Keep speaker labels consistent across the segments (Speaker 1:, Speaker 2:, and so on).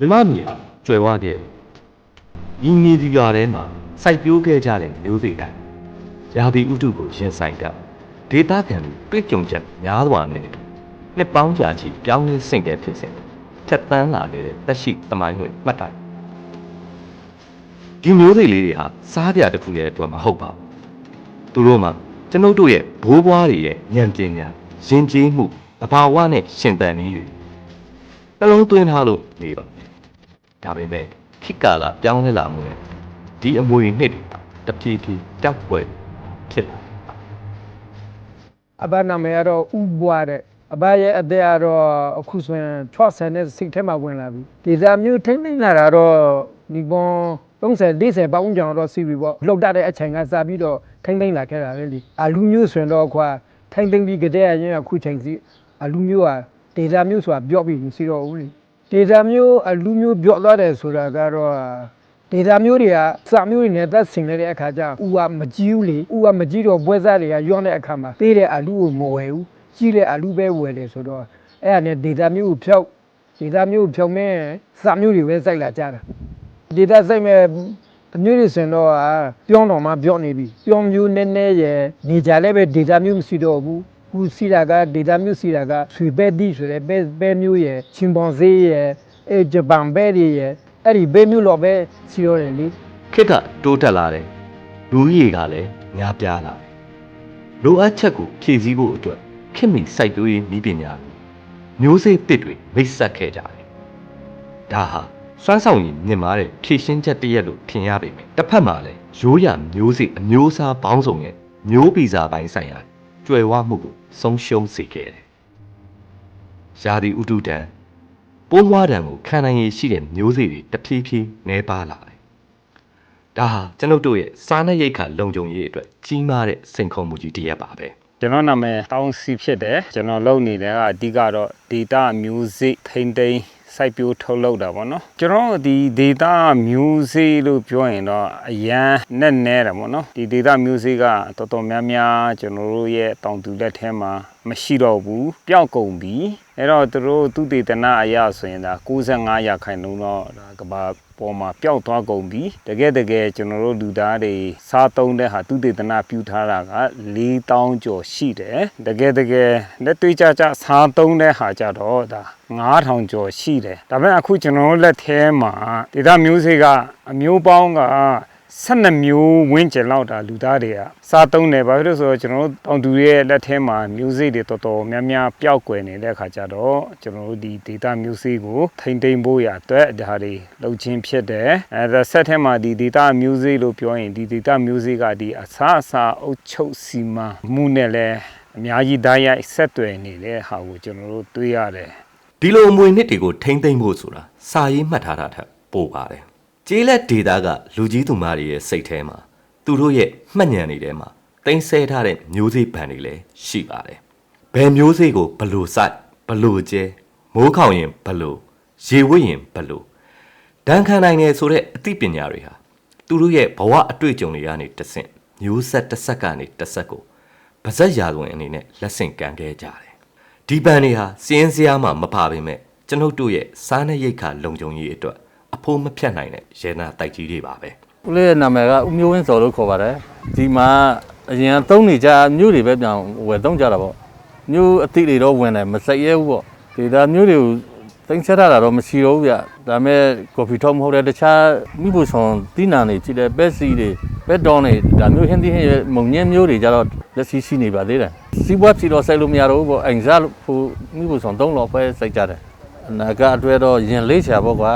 Speaker 1: မြန်မာပြည်ဟာကျွယ်ဝခဲ့ဒီမြေဒီကာထဲမှာစိုက်ပျိုးခဲ့ကြတဲ့မျိုးစေ့တိုင်းရာသီဥတုကိုရင်ဆိုင်တာဒေသခံတွေတွေ့ကြုံချက်များစွာနဲ့နှစ်ပေါင်းကြာချီပြောင်းလဲဆင့်ကဲဖြစ်စဉ်ထက်သန်းလာခဲ့တဲ့သက်ရှိသမိုင်းတွေမှတ်တိုင်ဒီမျိုးစေ့လေးတွေဟာစားပြတစ်ခုရဲ့အတွက်မဟုတ်ပါဘူးသူတို့မှာကျွန်ုပ်တို့ရဲ့ဘိုးဘွားတွေရဲ့ဉာဏ်ပညာယဉ်ကျေးမှုသဘာဝနဲ့ရှင်သန်နေတွေနှလုံးသွင်းထားလို့နေပါဒါပေမဲ့ခေတ်ကာလပြောင်းလဲလာမှုနဲ့ဒီအမွေနှစ်တွေတဖြည်းဖြည်းတောက်ပွဲဖြစ်လာ
Speaker 2: အဘနာမည်ကတော့ဥပွားတဲ့အဘရဲ့အသက်ကတော့အခုဆိုရင်60နဲ့စိတ်ထဲမှာဝင်လာပြီဒီစားမျိုးထိမ့်သိမ့်လာတာတော့ဒီပေါ်30 40ပေါင်းကြောင်တော့စီပြီပေါ့လှုပ်တတ်တဲ့အချိန်ကစားပြီးတော့ထိမ့်သိမ့်လာခဲ့တာပဲလေအလူမျိုးဆိုရင်တော့ခွာထိမ့်သိမ့်ပြီးကြတဲ့ရင်အခုချိန်စီအလူမျိုးဟာဒေတာမျိုးဆိုတာပြော့ပြီးမရှိတော့ဘူးလေဒေတာမျိုးအလူမျိုးပြော့သွားတယ်ဆိုတာကတော့ဒေတာမျိုးတွေကစာမျိုးတွေနဲ့သက်ဆင်နေတဲ့အခါကျဥကမကြီးဘူးလေဥကမကြီးတော့ပွဲစားတွေကရွံ့တဲ့အခါမှာသေးတဲ့အလူကိုမဝယ်ဘူးကြီးတဲ့အလူပဲဝယ်တယ်ဆိုတော့အဲ့ဒါနဲ့ဒေတာမျိုးကိုဖြောက်ဒေတာမျိုးကိုဖြောက်မဲ့စာမျိုးတွေပဲစိုက်လာကြတာဒေတာစိုက်မဲ့အမျိုးတွေဆိုရင်တော့ပြောင်းတော်မှပြောင်းနေပြီပြောင်းမျိုးနည်းနည်းရယ်နေကြလည်းပဲဒေတာမျိုးမရှိတော့ဘူးခုစီတာကဒေတာမျိုးစီတာကဆွေပဲတိဆိုတဲ့ပဲမျိုးရယ်ချင်းပွန်ဈေးရယ်ဂျပန်ပဲတွေရယ်အဲ့ဒီပဲမျိုးတော့ပဲစီရောတယ်လေ
Speaker 1: ခေတ်ကတိုးတက်လာတယ်လူကြီးကလည်းများပြားလာတယ်လိုအပ်ချက်ကိုဖြည့်ဆည်းဖို့အတွက်ခင်မီစိုက်ပျိုးရေးနည်းပညာမျိုးစေ့တစ်တွေမိတ်ဆက်ခဲ့ကြတယ်ဒါဟာစွမ်းဆောင်ရည်မြင့်မားတဲ့ဖြည့်ရှင်းချက်တရက်လို့ထင်ရပေမယ့်တစ်ဖက်မှာလည်းရိုးရာမျိုးစေ့အမျိုးအစားပေါင်းစုံရဲ့မျိုးဗီဇပိုင်းဆိုင်ရာကျွယ်ဝမှုကိုဆုံးရှုံးစေခဲ့တယ်ရာသီဥတုတန်ပိုးမွားတံကိုခံနိုင်ရည်ရှိတဲ့မျိုးစေ့တွေတဖြည်းဖြည်းနှဲပါလာတယ်။ဒါဟာကျွန်ုပ်တို့ရဲ့စားနပ်ရိက္ခာလုံခြုံရေးအတွက်ကြီးမားတဲ့စိန်ခေါ်မှုကြီးတစ်ရပ်ပါပဲ
Speaker 3: ။ကျွန်တော်နာမည်တောင်းစီဖြစ်တယ်။ကျွန်တော်လုပ်နေတဲ့ကအဓိကတော့ data music ထိန်းသိမ်းစိုက်ပျိုးထုတ်လုပ်တာပေါ့နော်ကျွန်တော်ဒီ data music လို့ပြောရင်တော့အရန်နဲ့နေတာပေါ့နော်ဒီ data music ကတော်တော်များများကျွန်တော်တို့ရဲ့တောင်သူလက်ထဲမှာမရှိတော့ဘူးပျောက်ကုန်ပြီအဲ့တော့သူတို့သူတေသနာအရာဆိုရင်ဒါ95%တော့ဒါကဘာပေါ်မှာပျောက်သွားကုန်ပြီတကယ်ကျွန်တော်တို့လူသားတွေစားသုံးတဲ့ဟာသူတေသနာပြုထားတာက4000ကျော်ရှိတယ်တကယ်လက်တွေ့ကြစားသုံးတဲ့ဟာကြတော့ဒါ9000ကျော်ရှိတယ်ဒါပေမဲ့အခုကျွန်တော်လက်ထဲမှာဒေတာမျိုးစေ့ကအမျိုးပေါင်းက12မျိုးဝန်းကျင်လောက်တာလူသားတွေကစားသုံးတယ်ဘာဖြစ်လို့ဆိုတော့ကျွန်တော်တို့တောင်သူရဲ့လက်ထဲမှာမျိုးစေ့တွေတော်တော်များများပျောက်ကွယ်နေတဲ့အခါကျတော့ကျွန်တော်တို့ဒီ data မျိုးစေ့ကိုထိန်းသိမ်းဖို့ရအတွက်ဒါတွေလုပ်ချင်းဖြစ်တယ်ဒါဆက်ထဲမှာဒီ data မျိုးစေ့လို့ပြောရင်ဒီ data မျိုးစေ့ကဒီအစားအုပ်ချုပ်စီမံမှုနဲ့လည်းအများကြီးဓာတ်ရိုက်ဆက်သွယ်နေတဲ့ဟာကိုကျွန်တော်တို့တွေ့ရတယ်
Speaker 1: ဒီလိုအမွေနှစ်တွေကိုထိန်းသိမ်းဖို့ဆိုတာစာရေးမှတ်ထားတာထက်ပိုပါတယ်ကျေးလက်ဒေတာကလူကြီးသူမတွေရဲ့စိတ်ထဲမှာသူတို့ရဲ့မှတ်ဉာဏ်တွေထဲမှာတင်ဆဲထားတဲ့မျိုးစေ့ဗန်တွေလည်းရှိပါတယ်။ဘယ်မျိုးစေ့ကိုဘလို့စိုက်ဘလို့ကျဲမိုးခေါင်ရင်ဘလို့ရေဝတ်ရင်ဘလို့ဒဏ်ခံနိုင်တယ်ဆိုတဲ့အသိပညာတွေဟာသူတို့ရဲ့ဘဝအတွေ့အကြုံတွေကနေတဆင့်မျိုးဆက်တစ်ဆက်ကနေတစ်ဆက်ကိုဗဇက်ရာဇဝင်အနေနဲ့လက်ဆင့်ကမ်းခဲ့ကြတယ်။ဒီဗန်တွေဟာစင်းစရာမှမပါပေမဲ့ကျွန်ုပ်တို့ရဲ့စားနပ်ရိက္ခာလုံခြုံရေးအတွက်အဖိုးမဖြတ်နိုင်တဲ့ရဲနာတိုက်ကြီးတွေပါပဲ
Speaker 4: ဦးလေးရဲ့နာမည်ကဦးမျိုးဝင်းစော်လို့ခေါ်ပါတယ်ဒီမှာအရင်သုံးနေကြမြို့တွေပဲပြန်ဝယ်သုံးကြတာပေါ့မြို့အသစ်တွေတော့ဝင်တယ်မစိတ်ရဲဘူးပေါ့ဒီဒါမြို့တွေကိုသိမ်းဆက်တာတော့မရှိတော့ဘူးဗျဒါမဲ့ကော်ဖီထောက်မဟုတ်တဲ့တခြားမိဖို့ဆောင်တီးနာနေကြည့်တယ်ပဲစီတွေပဲတောင်းနေဒါမျိုးဟင်းသီးဟင်းမုံညင်းမျိုးတွေကြတော့လက်ရှိရှိနေပါသေးတယ်စီးပွားဖြီတော့စိုက်လို့မရတော့ဘူးပေါ့အိမ်စားလို့မိဖို့ဆောင်သုံးတော့ပဲစိုက်ကြတယ်အနာကအတွဲတော့ရင်လေးချာပေါ့ကွာ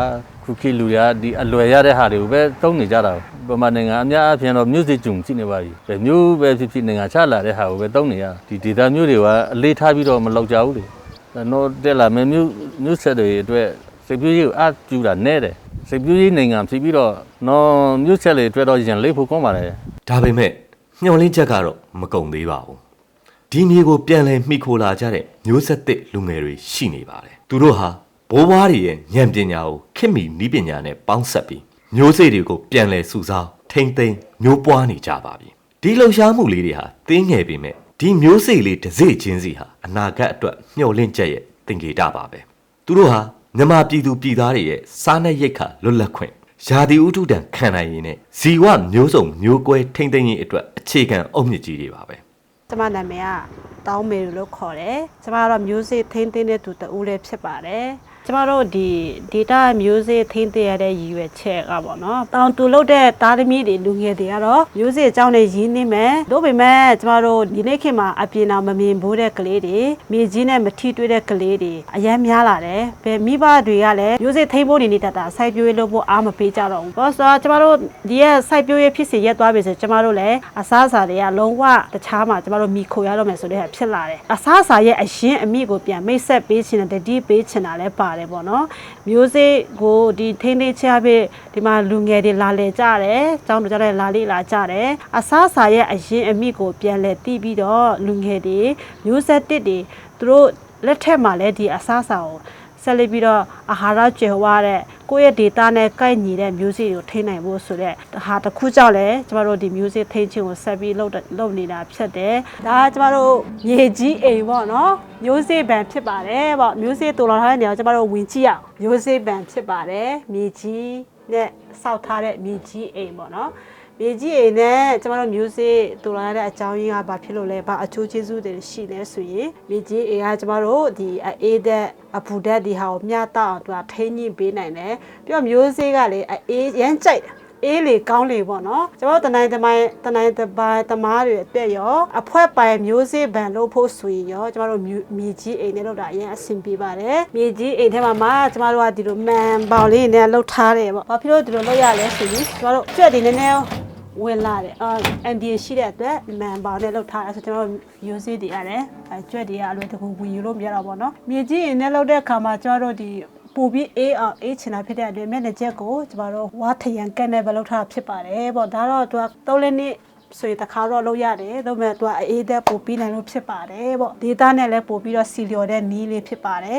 Speaker 4: ခုခေတ်လူတွေကဒီအလွယ်ရတဲ့ဟာတွေကိုပဲသုံးနေကြတာပမာနိုင်ငံအများအပြားတော့မျိုးစေ့ဂျုံကြည့်နေပါပြီမျိုးပဲဖြစ်နိုင်ငံချလာတဲ့ဟာကိုပဲသုံးနေရဒီဒေတာမျိုးတွေကအလေးထားပြီးတော့မလောက်ကြဘူးလေတော့တက်လာမျိုးဆက်တွေအတွက်စိတ်ပြည့်ရေးကိုအကျူတာနဲ့တယ်စိတ်ပြည့်ရေးနိုင်ငံဖြစ်ပြီးတော့နော်မျိုးဆက်တွေအတွက်တော့ရင်လေးဖို့ကောင်းပါလေ
Speaker 1: ဒါပေမဲ့ညှော်လင်းချက်ကတော့မကုန်သေးပါဘူးဒီမျိုးကိုပြန်လဲမိခိုလာကြတဲ့မျိုးဆက်သစ်လူငယ်တွေရှိနေပါတယ်သူတို့ဟာဘိုးဘွားတွေရဲ့ဉာဏ်ပညာကိုခင်မီနည်းပညာနဲ့ပေါင်းစပ်ပြီးမျိုးစေ့တွေကိုပြန်လဲစုဆောင်းထိမ့်သိမ်းမျိုးပွားနေကြပါပြီဒီလှုပ်ရှားမှုလေးတွေဟာတင်းငယ်ပေမဲ့ဒီမျိုးစေ့လေးတစ်စိချင်းစီဟာအနာဂတ်အတွက်မျှော်လင့်ချက်ရဲ့သင်္ကေတပါပဲသူတို့ဟာ မြန်မာပြည်သူပြည်သားတွေရဲ့စားနပ်ရိက္ခာလွတ်လပ်ခွင့်ယာတီဥထုတံခံနိုင်ရင်းနဲ့ဇီဝမျိုးစုံမျိုးကွဲထိမ့်သိမ်းရေးအတွက်အခြေခံအုတ်မြစ်ကြီးတွေပါပဲ
Speaker 5: ကျမနာမည်ကတောင်းမေလို့ခေါ်တယ်ကျမကတော့ music ထိန်းသိမ်းတဲ့သူတူလေးဖြစ်ပါတယ်ကျမတို့ဒီ data music ထိန်းသိမ်းရတဲ့ရည်ရွယ်ချက်ကပေါ့နော်တောင်တူလို့တဲ့တားသမီးတွေလူငယ်တွေကတော့ music အကြောင်းနဲ့ရင်းနှီးမယ်တို့ပေမဲ့ကျမတို့ဒီနေ့ခေတ်မှာအပြင်အောင်မမြင်ဘူးတဲ့ကလေးတွေမြေကြီးနဲ့မထိတွေ့တဲ့ကလေးတွေအများများလာတယ်ဘယ်မိဘတွေကလည်း music ထိန်းဖို့နေနေတတ်တာစိုက်ပျိုးရေးလုပ်ဖို့အားမပေးကြတော့ဘူးဘာလို့ဆိုတော့ကျမတို့ဒီရဲ့စိုက်ပျိုးရေးဖြစ်စီရက်သွားပြီဆိုကျမတို့လည်းအစားအစာတွေကလုံးဝတခြားမှာကျမတို့မိခိုရတော့မယ်ဆိုတဲ့ဟာဖြစ်လာတယ်အစားအစာရဲ့အရင်အမိကိုပြန်မိတ်ဆက်ပေးချင်တဲ့တတိပေးချင်တာလည်းပါတယ်ပေါ့နော် music ကိုဒီထိန်းသိမ်းချပေးဒီမှာလူငယ်တွေလာလေကြတယ်ကျောင်းတို့ကြတဲ့လာလေလာကြတယ်အစားအစာရဲ့အရင်အမိကိုပြန်လဲတီးပြီးတော့လူငယ်တွေ music တစ်တွေသူတို့လက်ထက်မှာလည်းဒီအစားအစာကိုဆက်လက်ပြီးတော့အာဟာရကျေဝတဲ့ကိုယ့်ရဲ့ data နဲ့ကိုက်ညီတဲ့ music ကိုထိန်းနိုင်ဖို့ဆိုတဲ့ဟာတစ်ခုကြောင့်လည်းကျမတို့ဒီ music ထိန်းခြင်းကိုဆက်ပြီးလုပ်နေတာဖြစ်တယ်ဒါကကျမတို့မြေကြီးအိမ်ပေါ့နော် music band ဖြစ်ပါတယ်ပေါ့ music တူလောင်ထားတဲ့နေရာကျမတို့ဝင်ကြည့်အောင် music band ဖြစ်ပါတယ်မြေကြီးနဲ့စောက်ထားတဲ့မြေကြီးအိမ်ပေါ့နော်မြေကြီးအိမ်နဲ့ကျမတို့ music တူလာတဲ့အကြောင်းရင်းကဘာဖြစ်လို့လဲဘာအချိုးကျေးဇူးတွေရှိလဲဆိုရင်မြေကြီးအိမ်ကကျမတို့ဒီအေးတဲ့အပူဓာတ်ဒီဟာကိုမျှတအောင်သူကထိန်းညှိပေးနိုင်တယ်ပြီးတော့ music ကလည်းအေးရမ်းကြိုက်အေးလေကောင်းလေပေါ့နော်ကျမတို့တနိုင်တမိုင်းတမားတွေအတွက်ရောအဖွဲပိုင် music band လို့ဖို့ဆိုရင်ရောကျမတို့မြေကြီးအိမ်နဲ့လောက်တာအရင်အဆင်ပြေပါတယ်မြေကြီးအိမ်ထဲမှာကျမတို့ကဒီလိုမန်ပေါင်လေးနဲ့လှုပ်ထားတယ်ပေါ့ဘာဖြစ်လို့ဒီလိုလုပ်ရလဲဆိုရင်ကျမတို့ကြွက်တွေနည်းနည်းဝင်လာတယ်NDA ရှိတဲ့အတွက်မန်ပေါင်နဲ့လှုပ်ထားတယ်ဆိုကျွန်တော်တို့ music တွေရတယ်ကြွက်တွေကအလွယ်တကူဝင်ယူလို့မရတော့ဘောနော်မြေကြီးအိမ်နဲ့လှုပ်တဲ့အခါမှာကျမတို့ဒီပို့ပြီးအေးအောင်အေးချင်တာဖြစ်တဲ့အတွက်မျက်နှာချက်ကိုကျမတို့ဝါထရန်ကက်နဲ့ပဲလှုပ်ထားတာဖြစ်ပါတယ်ပေါ့ဒါတော့သူက3လနှစ်ဆိုရင်တစ်ခါတော့လုပ်ရတယ်ဒါပေမဲ့သူကအေးတဲ့ပို့ပြီးနိုင်လို့ဖြစ်ပါတယ်ပေါ့ data နဲ့လည်းပို့ပြီးတော့စီလျော်တဲ့နီးလေးဖြစ်ပါတယ်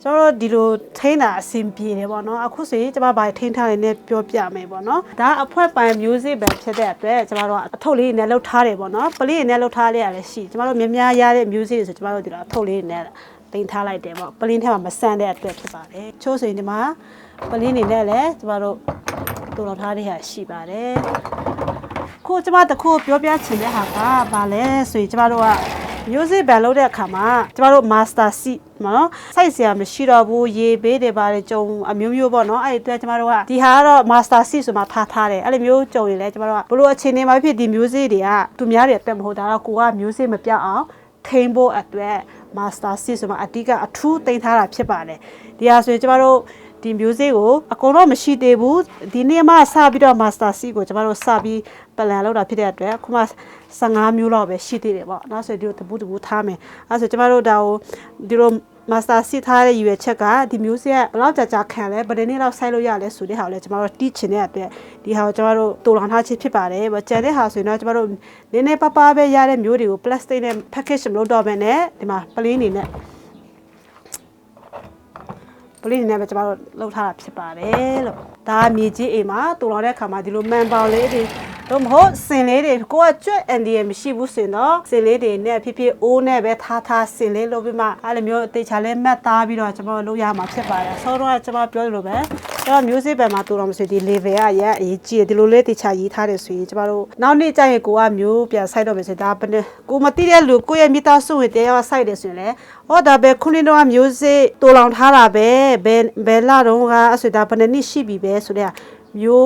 Speaker 5: ကျွန်တော်ဒီလိုထိန်းတာအဆင်ပြေတယ်ပေါ့နော်အခုဆိုရင်ကျမဘာထိန်းထားနေလဲပြောပြမယ်ပေါ့နော်ဒါအဖွဲပိုင် music ပဲဖြစ်တဲ့အတွက်ကျမတို့ကအထုပ်လေးနဲ့လှုပ်ထားတယ်ပေါ့နော်ပလေးနဲ့လှုပ်ထားလေးရတယ်ရှိကျမတို့များရတဲ့ music ဆိုကျမတို့ဒီလိုအထုပ်လေးနဲ့တင်ထားလိုက်တယ်ပေါ့ပလင်းထဲမှာမဆန်တဲ့အတွက်ဖြစ်ပါတယ်ချိုးဆိုရင်ဒီမှာပလင်းနေနဲ့လည်းကျမတို့တူတော်ထားတဲ့ဟာရှိပါတယ်ခုကျမတခုပြောပြချင်တဲ့ဟာကဘာလဲဆိုရင်ကျမတို့က music band လုပ်တဲ့အခါမှာကျမတို့ master seat မနော်စိုက်စရာမရှိတော့ဘူးရေဘေးတွေပါတယ်ကြုံအမျိုးမျိုးပေါ့နော်အဲ့ဒီအတွက်ကျမတို့ကဒီဟာကတော့ master seat ဆိုမှထားတယ်အဲ့လိုမျိုးကြုံရင်လည်းကျမတို့ကဘလို့အခြေအနေမှာဖြစ်ဒီ music တွေကသူများတွေအတွက်မဟုတ်တာတော့ကိုက music မပြောက်အောင်ထိန်းဖို့အတွက် master seat ဆိုမှအဓိကအထူးတင်ထားတာဖြစ်ပါတယ်ဒီဟာဆိုရင်ကျမတို့ဒီ music ကိုအကုန်တော့မရှိသေးဘူးဒီနေ့မှစပြီးတော့ master seat ကိုကျမတို့စပြီးplan လုပ်တာဖြစ်တဲ့အတွက်ခုမှ15မျိုးလောက်ပဲရှိသေးတယ်ပေါ့နောက်ဆိုဒီလိုတပူထားမယ်အဲဆိုကျမတို့ဒါကိုဒီလို master seat ထားတဲ့ရွယ်ချက်ကဒီ music ကဘယ်လောက်ကြာခံလဲဘယ်နှစ်လောက်ဆိုက်လို့ရလဲဆိုတဲ့ဟာကိုလည်းကျမတို့ teach ချင်တဲ့အတွက်ဒီဟာကိုကျမတို့တူလောင်ထားခြင်းဖြစ်ပါတယ်ပေါ့ကျန်တဲ့ဟာဆိုရင်တော့ကျမတို့နည်းနည်းပါးပါးပဲရတဲ့မျိုးတွေကို plastic နဲ့ package မလုပ်တော့ဘဲနဲ့ဒီမှာ plain နေနဲ့ပလင်းနေပဲကျမတို့လှုပ်ထားတာဖြစ်ပါတယ်လို့ဒါမြေကြီးအိမ်မှာတူလောင်တဲ့အခါမှာဒီလိုမန်ပေါင်လေးတွေတော့မဟုတ်စင်လေးတွေကိုကကြွက်အန်ဒီရမရှိဘူးစင်တော့စင်လေးတွေနဲ့ဖြစ်ဖြစ်အိုးနဲ့ပဲထားစင်လေးလုပ်ပြီးမှအဲ့လိုမျိုးတေချာလေးမတ်သားပြီးတော့ကျမတို့လုပ်ရမှာဖြစ်ပါတယ်ဆိုတော့ကျမပြောသလိုပဲကျမ music band မှာတူတော်မဆိုဒီ level ကရအရေးကြီးတယ်ဒီလိုလေးတေချာရေးထားတယ်ဆိုရင်ကျမတို့နောက်နေ့ကျရင်ကိုကမျိုးပြန်ဆိုင်တော့မယ်ဆိုဒါဘယ်နဲ့ကိုမသိတဲ့လူကိုရဲ့မိသားစုဝင်တရားဆိုင်တယ်ဆိုရင်လေဟောဒါပဲခုနှစ်တော့ music တူလောင်ထားတာပဲဘယ်လာတော့ကအဆိုဒါဘယ်နှစ်ရှိပြီပဲဆိုတဲ့မျိုး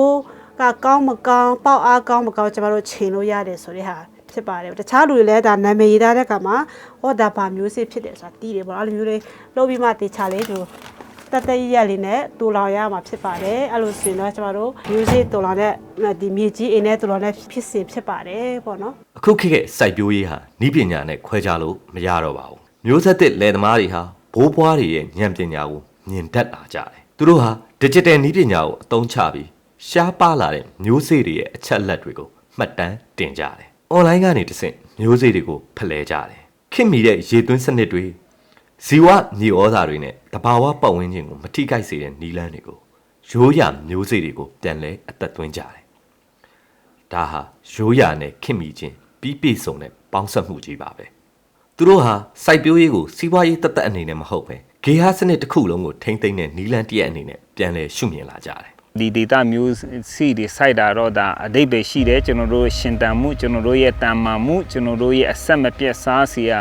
Speaker 5: ကကောင်းမကောင်းပေါက်အားကောင်းမကောင်းကျမတို့ချိန်လို့ရတယ်ဆိုတဲ့ဟာဖြစ်ပါတယ်တခြားလူတွေလည်းဒါနာမည်ရေးထားတဲ့အခါမှာဟောဒါဘာမျိုးစစ်ဖြစ်တယ်ဆိုတာတီးတယ်ပေါ့အဲ့လိုမျိုးလေးလုပ်ပြီးမှတေချာလေးသူတက်တက်ရလေးနဲ့တူလောင်ရမှာဖြစ်ပါတယ်အဲ့လိုဆိုရင်တော့ကျမတို့ music တူလောင်တဲ့ဒီမြေကြီးအိမ်နဲ့တူလောင်တဲ့ဖြစ်စဉ်ဖြစ်ပါတယ်ပေါ့နော်
Speaker 1: အခုခေတ်ရဲ့စိုက်ပျိုးရေးဟာဤပညာနဲ့ခွဲခြားလို့မရတော့ပါဘူးမျိုးဆက်သစ်လယ်သမားတွေဟာဘိုးဘွားတွေရဲ့ဉာဏ်ပညာကိုမြင်တတ်လာကြတယ်သူတို့ဟာ digital နည်းပညာကိုအသုံးချပြီးရှားပါလာတဲ့မျိုးစေ့တွေရဲ့အချက်လက်တွေကိုမှတ်တမ်းတင်ကြတယ်။ online ကနေတဆင့်မျိုးစေ့တွေကိုဖလှယ်ကြတယ်။ခင်မီတဲ့ရေသွင်းစနစ်တွေဇီဝမြေဩဇာတွေနဲ့တဘာဝပတ်ဝန်းကျင်ကိုမထိခိုက်စေတဲ့နည်းလမ်းတွေကိုရိုးရာမျိုးစေ့တွေကိုပြန်လဲအသက်သွင်းကြတယ်။ဒါဟာရိုးရာနဲ့ခင်မီချင်းပြီးပြည့်စုံတဲ့ပေါင်းစပ်မှုကြီးပါပဲ။သူတို့ဟာစိုက်ပျိုးရေးကိုစီးပွားရေးတသက်အနေနဲ့မဟုတ်ပဲ ဂေဟာစနစ်တစ်ခုလုံးကိုထိမ့်သိမ့်တဲ့နီလန်တရက်အနေနဲ့ပြန်လဲရှုမြင်လာကြတယ်
Speaker 3: ဒီ data music တွေ site တာတော့ဒါအဓိပ္ပာယ်ရှိတယ်ကျွန်တော်တို့ရှင်တန်မှုကျွန်တော်တို့ရဲ့တန်မာမှုကျွန်တော်တို့ရဲ့အဆက်မပြတ်စားစီယာ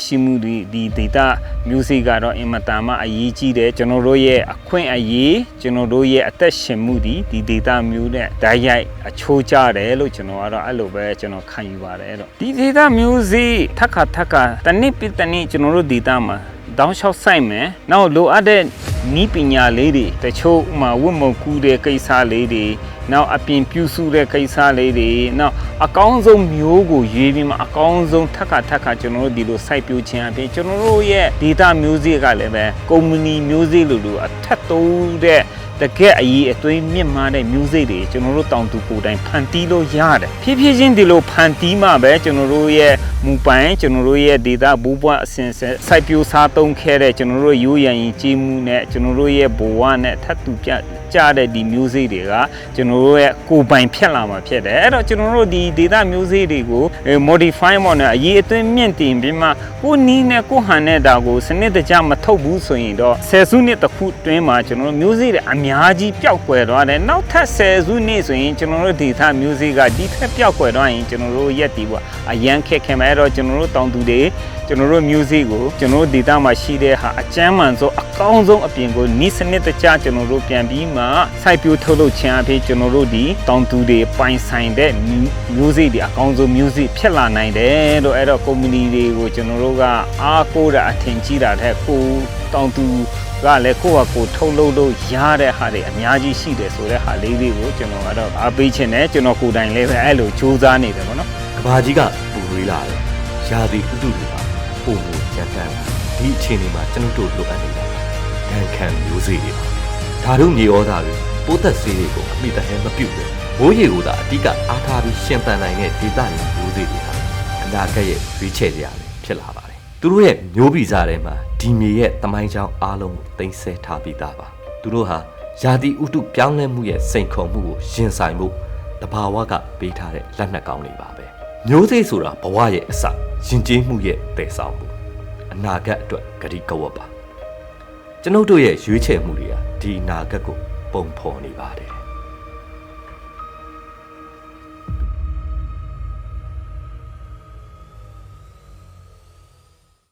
Speaker 3: ရှိမှုဒီ data music ကတော့အင်မတန်မှအရေးကြီးတယ်ကျွန်တော်တို့ရဲ့အခွင့်အရေးကျွန်တော်တို့ရဲ့အသက်ရှင်မှုဒီ data music နဲ့ဓာတ်ရိုက်အချိုးကျတယ်လို့ကျွန်တော်ကတော့အဲ့လိုပဲကျွန်တော်ခံယူပါတယ်တော့ဒီ data music ထပ်ခါတနည်းပြတနည်းကျွန်တော်တို့ data မှာတောင်းလျှောက်ဆိုင်မယ်နောက်လိုအပ်တဲ့နီးပညာလေးတွေတချို့ဥမာဝတ်မုံကူးတဲ့ကိစ္စလေးတွေနောက်အပြင်ပြုစုတဲ့ကိစ္စလေးတွေနောက်အကောင်းဆုံးမျိုးကိုရွေးပြီးမှအကောင်းဆုံးထပ်ခါကျွန်တော်တို့ဒီလို site ပြခြင်းအပြင်ကျွန်တော်တို့ရဲ့ data music ကလည်းပဲ company music လို့အထက်တိုးတဲ့တကယ်အရေးအသွေးမြင့်မားတဲ့ music တွေကျွန်တော်တို့တောင်သူကိုယ်တိုင်ဖန်တီးလို့ရတယ်ဖြည်းဖြည်းချင်းဒီလိုဖန်တီးမှပဲကျွန်တော်တို့ရဲ့မူပိုင်ကျွန်တော်တို့ရဲ့ data ဘူပွားအစဉ်ဆက် site ပြစားသုံးခဲ့တဲ့ကျွန်တော်တို့ရိုးရန်ရင်ကြီးမှုနဲ့ကျွန်တော်တို့ရဲ့ဘဝနဲ့ထပ်တူကြတဲ့ဒီ music တွေကကျွန်တော်တို့ရဲ့ကိုယ်ပိုင်ဖြစ်လာမှာဖြစ်တယ်အဲ့တော့ကျွန်တော်တို့ဒီ data music တွေကို modify မော်နဲ့အရေးအသွေးမြင့်တင်ပြီးမှကိုနီးနဲ့ကိုဟန်နဲ့ဒါကိုစနစ်တကျမထုတ်ဘူးဆိုရင်တော့ဆယ်စုနှစ်တစ်ခုတွင်းမှာကျွန်တော်တို့ music တွေအများကြီးပျောက်ကွယ်သွားတယ်နောက်ထပ်ဆယ်စုနှစ်ဆိုရင်ကျွန်တော်တို့ data music ကဒီထက်ပျောက်ကွယ်သွားရင်ကျွန်တော်တို့ရက်တီပေါ့အရန်ခက်ခဲမယ်အဲ့တော့ကျွန်တော်တို့တောင်သူတွေကျွန်တော်တို့ music ကိုကျွန်တော်တို့ data မှာရှိတဲ့ဟာအကျမ်းမှန်ဆုံးအကောင်းဆုံးအပြင်ကိုနီးစနစ်တကျကျွန်တော်တို့ပြန်ပြီးမှစိုက်ပျိုးထုတ်လုပ်ခြင်းအဖြစ်ကျွန်တော်တို့ဒီတောင်သူတွေပိုင်ဆိုင်တဲ့ music တွေအကောင်းဆုံး music ဖြစ်လာနိုင်တယ်လို့အဲ့တော့ community တွေကိုကျွန်တော်တို့ကအားကိုးတာအထင်ကြီးတာတဲ့ကိုတောင်သူကလည်းကိုယ့်ဟာကိုယ်ထုတ်လုပ်လို့ရတဲ့ဟာတွေအများကြီးရှိတယ်ဆိုတဲ့ဟာလေးတွေကိုကျွန်တော်ကတော့အားပေးခြင်းနဲ့ကျွန်တော်ကိုယ်တိုင်လည်းပဲအဲ့လိုစူးစမ်းနေတယ်ပေါ့နော်
Speaker 1: ကဘာကြီးကပူဝေးလာတယ်ရာသီဥတုတွေကပုံပုံကြမ်းတမ်းဒီအခြေအနေမှာကျွန်တော်တို့လိုအပ်နေတာဒဏ်ခံမျိုးစေ့တွေပါဒါတို့မြေဩဇာတွေပိုးသက်ဆေးတွေကိုအမိတဟဲမပြုတ်ဘူးမိုးရေကိုသာအဓိကအားထားပြီးရှင်သန်နိုင်တဲ့ဒေသရင်းမျိုးစေ့တွေဟာအနာဂတ်ရဲ့ရွေးချယ်စရာတွေဖြစ်လာပါတယ်သူတို့ရဲ့မျိုးဗီဇထဲမှာဒီမြေရဲ့သမိုင်းကြောင်းအားလုံးကိုသိမ်းဆည်းထားပြီးသားပါသူတို့ဟာရာသီဥတုပြောင်းလဲမှုရဲ့စိန်ခေါ်မှုကိုရင်ဆိုင်မှုတဘာဝကပေးထားတဲ့လက်နက်ကောင်းတွေပါပဲမျိုးစေ့ဆိုတာဘဝရဲ့အစရင်ကျေးမှုရဲ့တည်ဆောင်မှုအနာဂတ်အတွက်ကတိကဝတ်ပါကျွန်ုပ်တို့ရဲ့ရွေးချယ်မှုတွေကဒီအနာဂတ်ကိုပုံဖော်နေပါတယ်